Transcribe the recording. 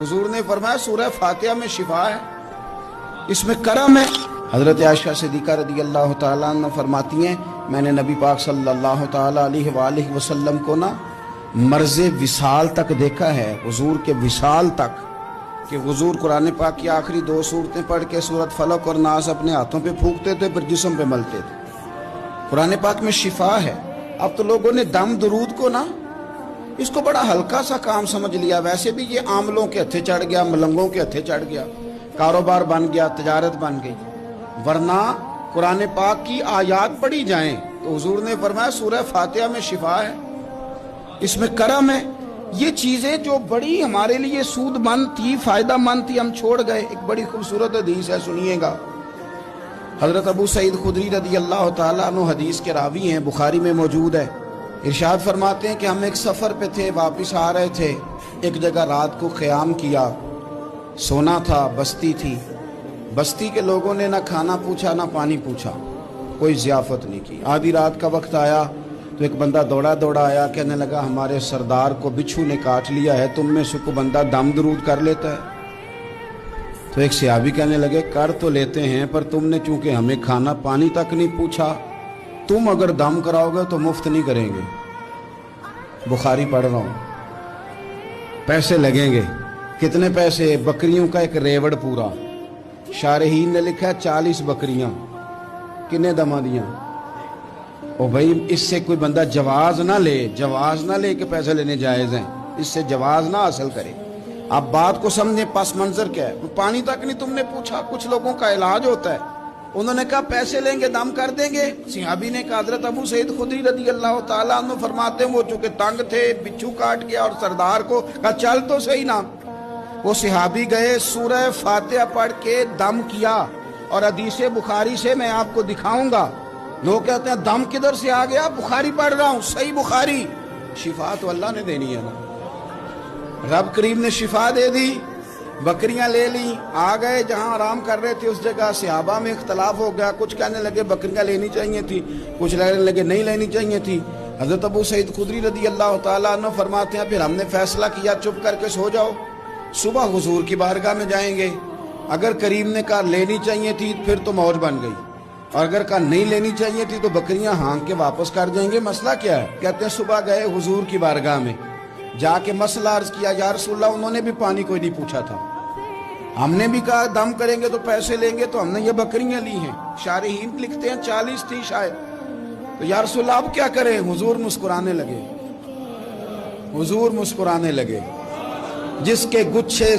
हुजूर ने फरमाया सूरह फातिहा में शिफा है, इसमें करम है। हजरत आयशा सिद्दीक़ा रदी अल्लाह ताला अन्हा फरमाती हैं, मैंने नबी पाक सल्लल्लाहु ताला अलैहि वसल्लम को ना मर्ज़े विसाल तक देखा है, हुजूर के विसाल तक, कि हुजूर कुरान पाक की आखिरी दो सूरतें पढ़ के सूरत फलक और नास अपने हाथों पे फूंकते थे, फिर जिस्म पे मलते थे। कुरान पाक में शिफा है। अब तो लोगों ने दम दरूद को ना इसको बड़ा हल्का सा काम समझ लिया। वैसे भी ये आमलों के हथे चढ़ गया, मलंगों के हथे चढ़ गया, कारोबार बन गया, तजारत बन गई। वरना कुरान पाक की आयात पढ़ी जाएं तो हुजूर ने फरमाया सूरह फातिहा में शिफा है, इसमें करम है। ये चीजें जो बड़ी हमारे लिए सूदमंद थी, फायदा मंद थी, हम छोड़ गए। एक बड़ी खूबसूरत हदीस है, सुनिएगा। हजरत अबू सईद खुदरी रदी अल्लाह ताला अन्हु हदीस के रावी हैं, बुखारी में मौजूद है। इरशाद फरमाते हैं कि हम एक सफ़र पे थे, वापस आ रहे थे, एक जगह रात को क़याम किया, सोना था, बस्ती थी। बस्ती के लोगों ने ना खाना पूछा ना पानी पूछा, कोई ज़ियाफ़त नहीं की। आधी रात का वक्त आया तो एक बंदा दौड़ा दौड़ा आया, कहने लगा हमारे सरदार को बिच्छू ने काट लिया है, तुम में से कोई बंदा दम दरूद कर लेता है? तो एक सहाबी कहने लगे कर तो लेते हैं, पर तुमने चूंकि हमें खाना पानी तक नहीं पूछा, तुम अगर दम कराओगे तो मुफ्त नहीं करेंगे। बुखारी पढ़ रहा हूं, पैसे लगेंगे। कितने पैसे? बकरियों का एक रेवड़ पूरा। शारहीन ने लिखा है 40 बकरियां। किन्ने दमा दिया? ओ भाई, इससे कोई बंदा जवाज ना ले कि पैसे लेने जायज हैं, इससे जवाज ना हासिल करे। आप बात को समझे, पस मंजर क्या है। पानी तक नहीं तुमने पूछा। कुछ लोगों का इलाज होता है, उन्होंने कहा पैसे लेंगे दम कर देंगे। सहाबी ने कहा, हजरत अबू सईद खुदरी रदी अल्लाह ताला अन्हु फरमाते हैं वो चूंकि तंग थे, बिच्छू काट गया और सरदार को कहा चल तो सही ना। वो सहाबी गए, सूरह फातिहा पढ़ के दम किया, और हदीस बुखारी से मैं आपको दिखाऊंगा। लोग कहते हैं दम किधर से आ गया? बुखारी पढ़ रहा हूं, सही बुखारी। शिफा तो अल्लाह ने देनी है ना, रब करीम ने शिफा दे दी। बकरियां ले ली, आ गए जहां आराम कर रहे थे उस जगह। सहाबा में इख्तलाफ हो गया, कुछ कहने लगे बकरियां लेनी चाहिए थी, कुछ कहने लगे नहीं लेनी चाहिए थी। हजरत अबू सईद खुदरी रदी अल्लाह ताला अन्हु फरमाते हैं फिर हमने फैसला किया चुप करके सो जाओ, सुबह हुजूर की बारगाह में जाएंगे। अगर करीम ने कहा लेनी चाहिए थी फिर तो मौज बन गई, और अगर कहा नहीं लेनी चाहिए थी तो बकरियां हाँक के वापस कर जाएंगे। मसला क्या है? कहते हैं सुबह गए हुजूर की बारगाह में, जाके मसला अर्ज किया, या रसूलल्लाह उन्होंने भी पानी कोई नहीं पूछा था, हमने भी कहा दम करेंगे तो पैसे लेंगे, तो हमने ये बकरियां ली हैं। शारहीन लिखते हैं 40 थी शायद। तो या रसूलल्लाह अब क्या करें? हुजूर मुस्कुराने लगे, हुजूर मुस्कुराने लगे। जिसके गुच्छे